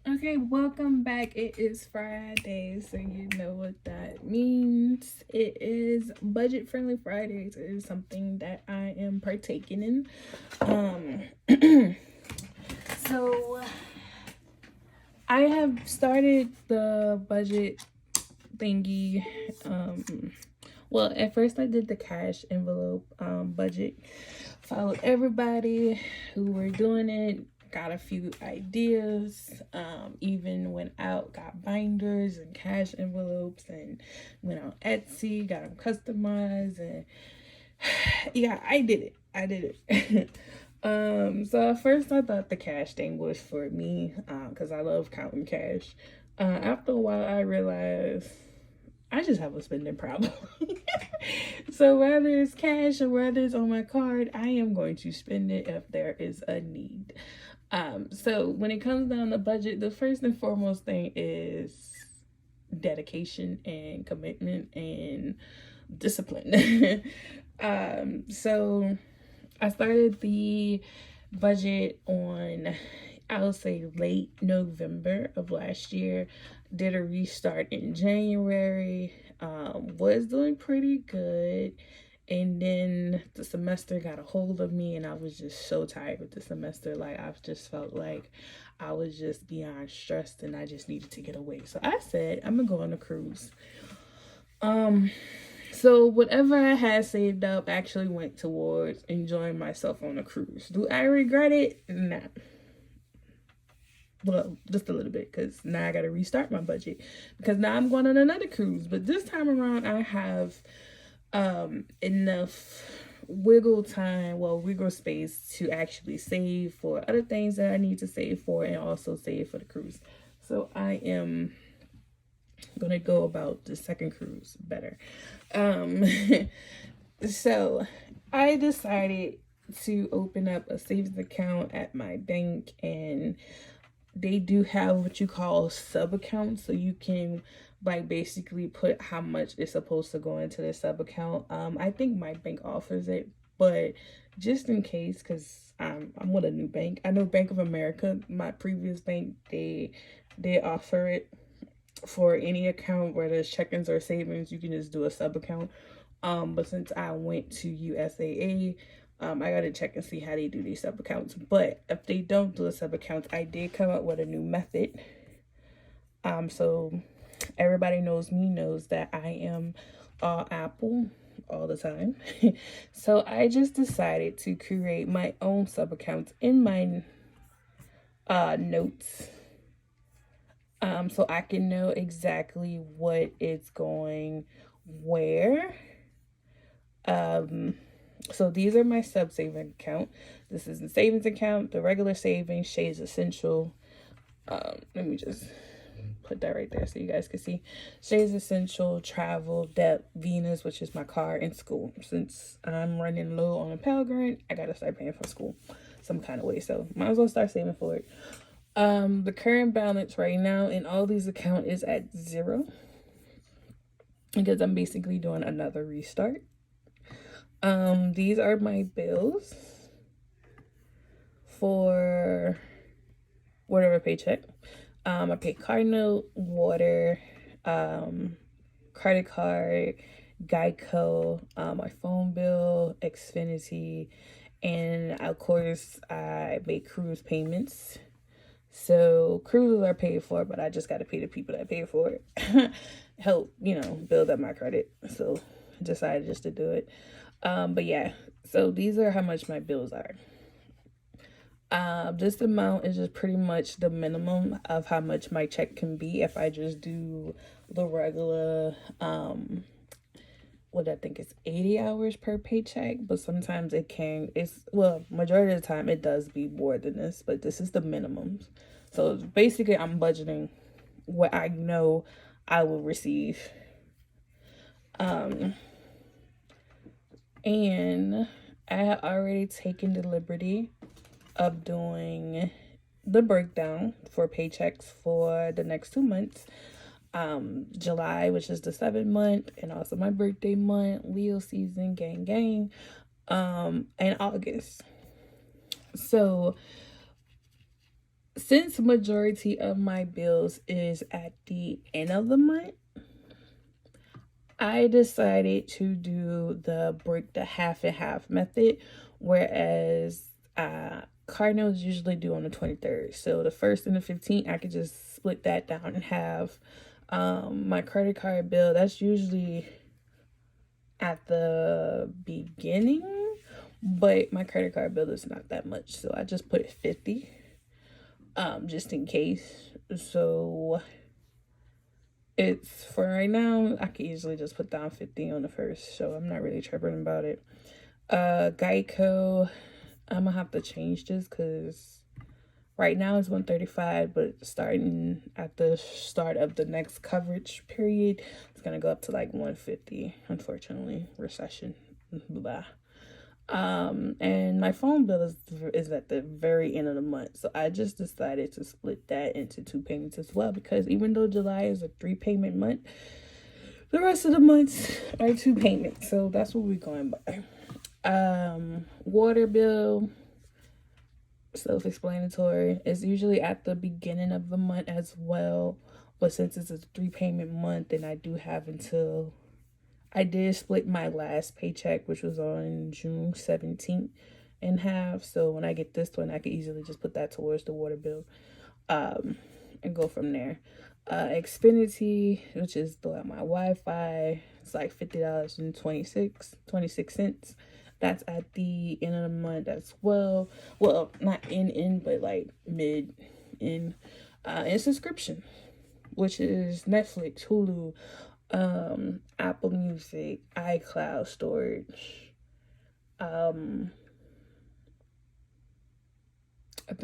Okay, welcome back. It is Friday, so you know what that means. It is budget friendly Fridays. It is something that I am partaking in. So I have started the budget thingy. Well, at first I did the cash envelope budget. Followed everybody who were doing it. Got a few ideas. Even went out, got binders and cash envelopes, and went on Etsy, got them customized, and yeah, I did it. I did it. So at first I thought the cash thing was for me, because I love counting cash. After a while, I realized I just have a spending problem. So whether it's cash or whether it's on my card, I am going to spend it if there is a need. So when it comes down to budget, the first and foremost thing is dedication and commitment and discipline. So I started the budget on, I'll say, late November of last year. Did a restart in January. Was doing pretty good. And then the semester got a hold of me, and I was just so tired with the semester. Like, I just felt like I was just beyond stressed and I just needed to get away. So I said, I'm gonna go on a cruise. So whatever I had saved up actually went towards enjoying myself on a cruise. Do I regret it? Nah. Well, just a little bit, because now I got to restart my budget, because now I'm going on another cruise. But this time around, I have enough wiggle space to actually save for other things that I need to save for, and also save for the cruise. So I am gonna go about the second cruise better. So I decided to open up a savings account at my bank, and they do have what you call sub accounts, so you can like basically put how much is supposed to go into the sub account. I think my bank offers it, but just in case, because I'm with a new bank. I know Bank of America, my previous bank, they offer it for any account where there's check-ins or savings. You can just do a sub account. But since I went to USAA, I gotta check and see how they do these sub accounts. But if they don't do a sub accounts, I did come up with a new method. So everybody knows that I am all Apple all the time. So I just decided to create my own sub accounts in my notes, so I can know exactly what is going where. So these are my sub saving account. This is the savings account, the regular savings, Shay's Essential. Let me just put that right there so you guys can see. Shay's Essential, Travel, Debt, Venus, which is my car, and school. Since I'm running low on a Pell Grant, I gotta start paying for school some kind of way. So might as well start saving for it. The current balance right now in all these accounts is at 0, because I'm basically doing another restart. These are my bills for whatever paycheck. I pay car note, water, credit card, Geico, my phone bill, Xfinity, and of course I make cruise payments. So cruises are paid for, but I just got to pay the people that pay for it. Help, build up my credit. So I decided just to do it. But yeah, so these are how much my bills are. This amount is just pretty much the minimum of how much my check can be if I just do the regular, what I think is 80 hours per paycheck, but sometimes majority of the time it does be more than this, but this is the minimum. So basically I'm budgeting what I know I will receive. And I had already taken the liberty of doing the breakdown for paychecks for the next 2 months. July, which is the 7th month, and also my birthday month, Leo season, gang, and August. So since majority of my bills is at the end of the month, I decided to do the break the half and half method, whereas Cardinals usually do on the 23rd. So the 1st and the 15th, I could just split that down in half. My credit card bill, that's usually at the beginning, but my credit card bill is not that much, so I just put 50 just in case. So it's for right now, I can easily just put down 50 on the 1st, so I'm not really tripping about it. Geico, I'm gonna have to change this because right now it's 135, but starting at the start of the next coverage period, it's gonna go up to like 150. Unfortunately, recession. Blah. And my phone bill is at the very end of the month, so I just decided to split that into 2 payments as well, because even though July is a 3-payment month, the rest of the months are 2 payments, so that's what we're going by. Water bill, self-explanatory. It's usually at the beginning of the month as well, but since it's a 3-payment month, then I do have until I did split my last paycheck, which was on June 17th, in half. So when I get this one, I can easily just put that towards the water bill and go from there. Xfinity, which is my Wi-Fi, it's like $50 and 26 cents. That's at the end of the month as well. Well, not in, but like mid in. And subscription, which is Netflix, Hulu, Apple Music, iCloud storage.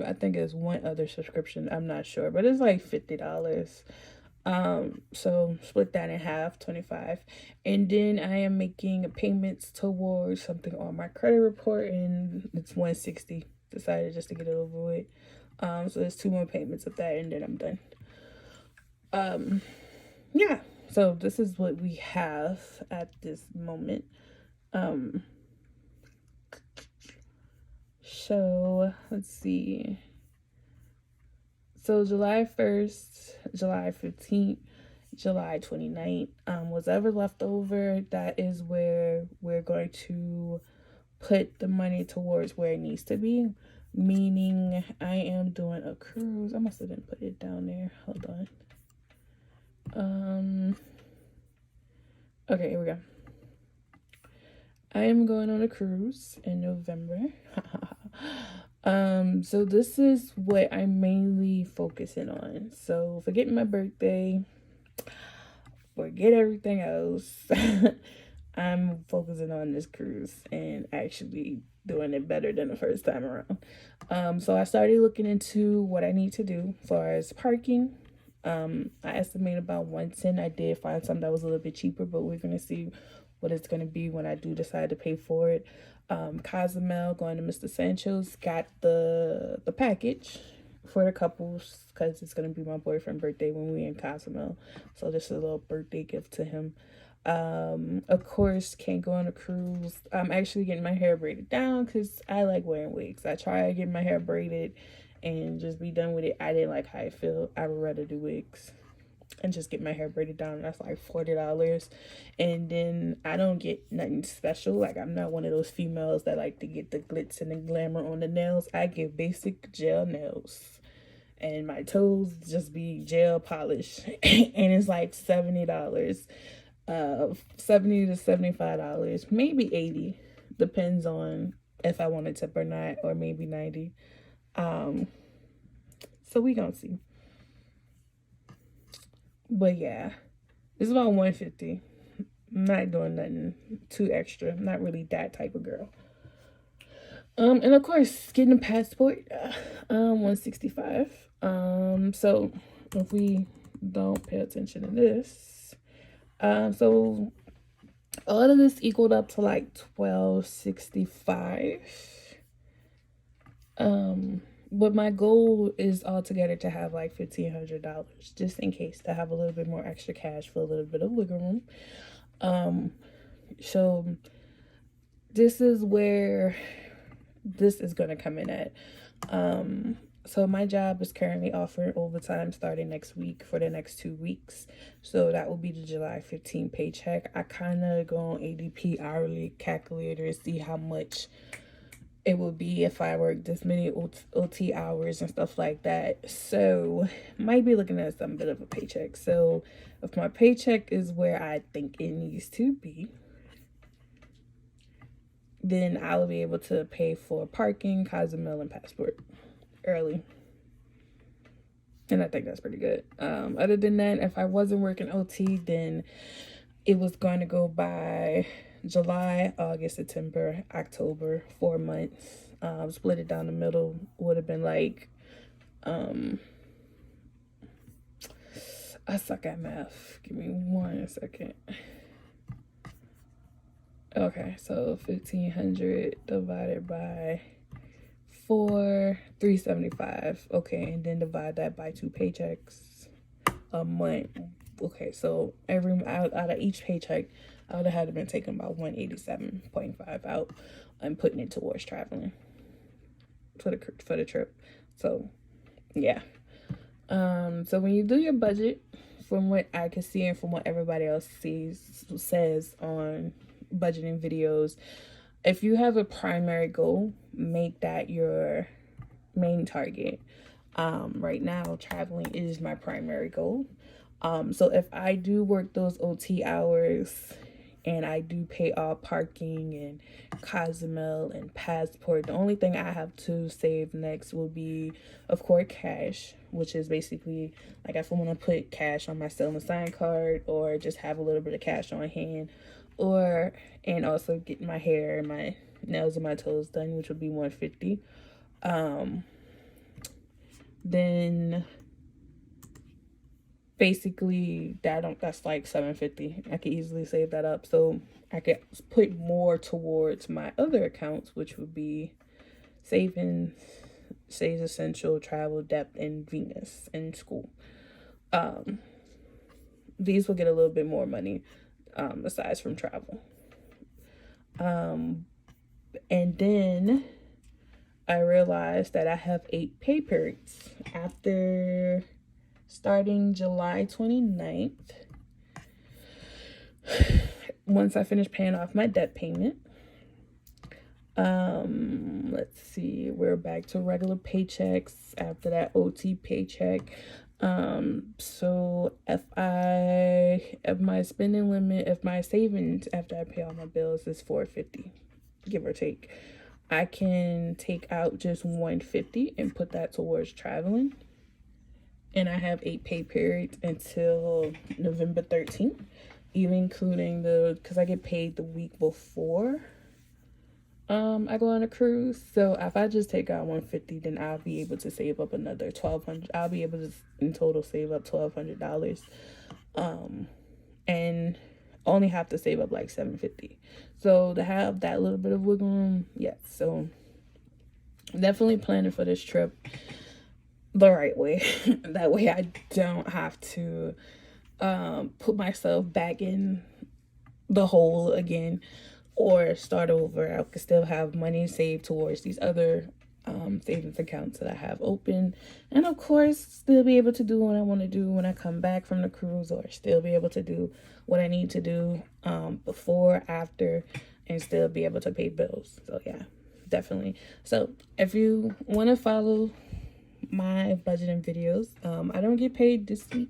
I think it's one other subscription. I'm not sure, but it's like $50. So split that in half, 25. And then I am making payments towards something on my credit report, and it's 160. Decided just to get it over with. So there's 2 more payments of that, and then I'm done. Yeah. So this is what we have at this moment. So let's see. So July 1st, July 15th, July 29th, whatever left over, that is where we're going to put the money towards where it needs to be. Meaning I am doing a cruise. I must have didn't put it down there. Hold on. Okay, here we go. I am going on a cruise in November. So this is what I'm mainly focusing on. So forget my birthday, forget everything else. I'm focusing on this cruise and actually doing it better than the first time around. So I started looking into what I need to do as far as parking. I estimate about 110. I did find something that was a little bit cheaper, but we're gonna see what it's gonna be when I do decide to pay for it. Cozumel, going to Mr. Sancho's, got the package for the couples because it's gonna be my boyfriend's birthday when we in Cozumel, so this is a little birthday gift to him. Of course, can't go on a cruise. I'm actually getting my hair braided down because I like wearing wigs. I tried getting my hair braided and just be done with it. I didn't like how I feel. I would rather do wigs and just get my hair braided down. That's like $40. And then I don't get nothing special. Like, I'm not one of those females that like to get the glitz and the glamour on the nails. I get basic gel nails, and my toes just be gel polish. And it's like $70. 70 to $75, maybe 80, depends on if I want a tip or not, or maybe 90. So we gonna see. But yeah, it's about 150. I'm not doing nothing too extra. I'm not really that type of girl. And of course, getting a passport, 165. So if we don't pay attention to this, so all of this equaled up to like $1265. But my goal is altogether to have like $1,500, just in case, to have a little bit more extra cash for a little bit of wiggle room. So this is where this is gonna come in at. So my job is currently offering overtime starting next week for the next 2 weeks. So that will be the July 15 paycheck. I kind of go on ADP hourly calculator to see how much it would be if I worked this many OT hours and stuff like that. So might be looking at some bit of a paycheck. So if my paycheck is where I think it needs to be, then I'll be able to pay for parking, Cozumel, and passport early. And I think that's pretty good. Other than that, if I wasn't working OT, then it was going to go by July, August, September, October, 4 months. Split it down the middle would have been like, I suck at math. Give me 1 second. Okay, so 1,500 divided by 4, 375. Okay, and then divide that by 2 paychecks a month. Okay, so out of each paycheck, I would have had to been taking about 187.5 out and putting it towards traveling for the trip. So yeah. So when you do your budget, from what I can see and from what everybody else says on budgeting videos, if you have a primary goal, make that your main target. Right now, traveling is my primary goal. So if I do work those OT hours and I do pay all parking and Cozumel and passport, the only thing I have to save next will be, of course, cash, which is basically like if I want to put cash on my Sell and Sign card or just have a little bit of cash on hand, and also get my hair, my nails, and my toes done, which would be $150. Then basically that's like $750. I could easily save that up, so I could put more towards my other accounts, which would be savings, Saves Essential, Travel, Depth, and Venus, and School. These will get a little bit more money, aside from travel. And then I realized that I have 8 pay periods after starting July 29th. Once I finish paying off my debt payment, let's see, we're back to regular paychecks after that OT paycheck. So if my spending limit, if my savings after I pay all my bills is $450, give or take, I can take out just $150 and put that towards traveling. And I have 8 pay periods until November 13th, even including because I get paid the week before I go on a cruise. So if I just take out $150, then I'll be able to save up another $1,200. I'll be able to in total save up $1,200, and only have to save up like $750. So to have that little bit of wiggle room, yes. So definitely planning for this trip the right way. That way I don't have to put myself back in the hole again or start over. I could still have money saved towards these other savings accounts that I have open, and of course still be able to do what I want to do when I come back from the cruise, or still be able to do what I need to do before, after, and still be able to pay bills. So yeah, definitely. So if you want to follow my budgeting videos, I don't get paid this week.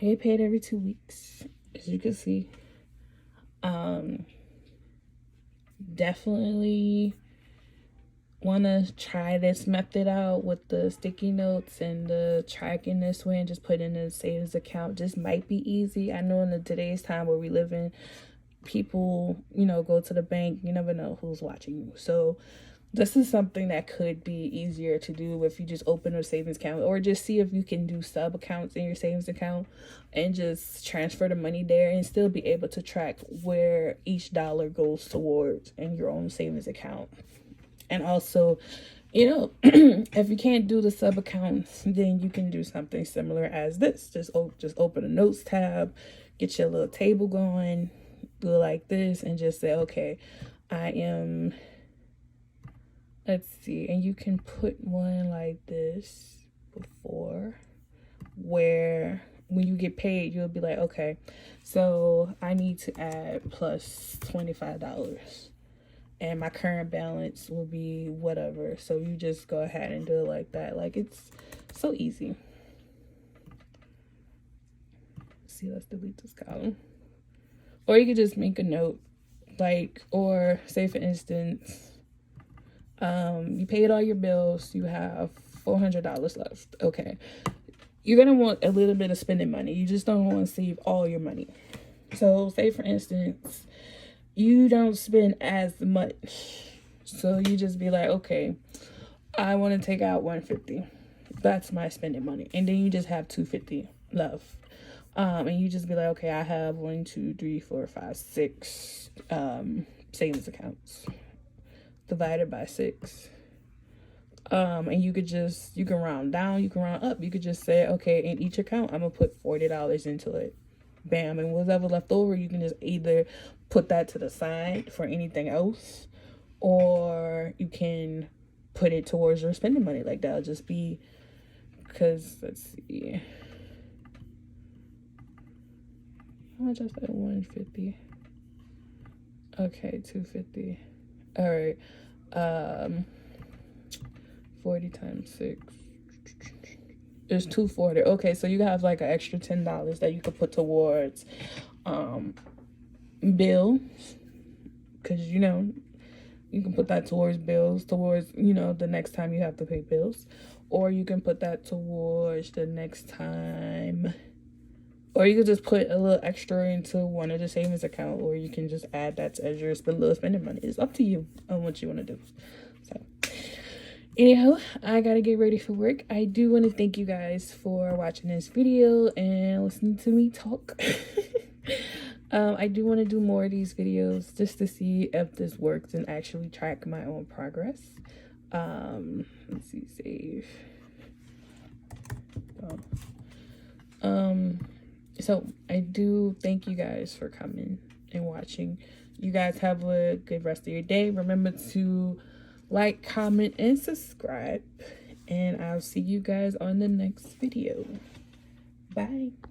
I get paid every 2 weeks, as you can see. Definitely want to try this method out with the sticky notes and the tracking this way, and just put in a savings account. Just might be easy. I know in today's time where we live in, people, go to the bank. You never know who's watching you. So this is something that could be easier to do if you just open a savings account, or just see if you can do sub accounts in your savings account and just transfer the money there and still be able to track where each dollar goes towards in your own savings account. And also, if you can't do the sub accounts, then you can do something similar as this. Just open a notes tab, get your little table going, do it like this, and just say, okay, I am let's see, and you can put one like this before, where when you get paid, you'll be like, okay, so I need to add plus $25, and my current balance will be whatever. So you just go ahead and do it like that. Like, it's so easy. See, let's delete this column. Or you could just make a note, like, or say for instance, you paid all your bills, you have $400 left. Okay, you're gonna want a little bit of spending money. You just don't want to save all your money. So say for instance, you don't spend as much, so you just be like, okay, I want to take out 150. That's my spending money, and then you just have 250 left. And you just be like, okay, I have 1, 2, 3, 4, 5, 6 savings accounts divided by 6. And you can round down, you can round up. You could just say, okay, in each account, I'm gonna put $40 into it. Bam. And whatever left over, you can just either put that to the side for anything else, or you can put it towards your spending money. Like, that'll just be, because let's see, how much I said? 150. Okay, 250. All right. 40 times 6 is 240. Okay, so you have like an extra $10 that you could put towards bills, because you can put that towards bills, towards the next time you have to pay bills, or you can put that towards the next time, or you could just put a little extra into one of the savings account, or you can just add that as your little spending money. It's up to you on what you want to do. So anyhow, I gotta get ready for work. I do want to thank you guys for watching this video and listening to me talk. I do want to do more of these videos just to see if this works and actually track my own progress. Let's see, save. So I do thank you guys for coming and watching. You guys have a good rest of your day. Remember to like, comment, and subscribe. And I'll see you guys on the next video. Bye.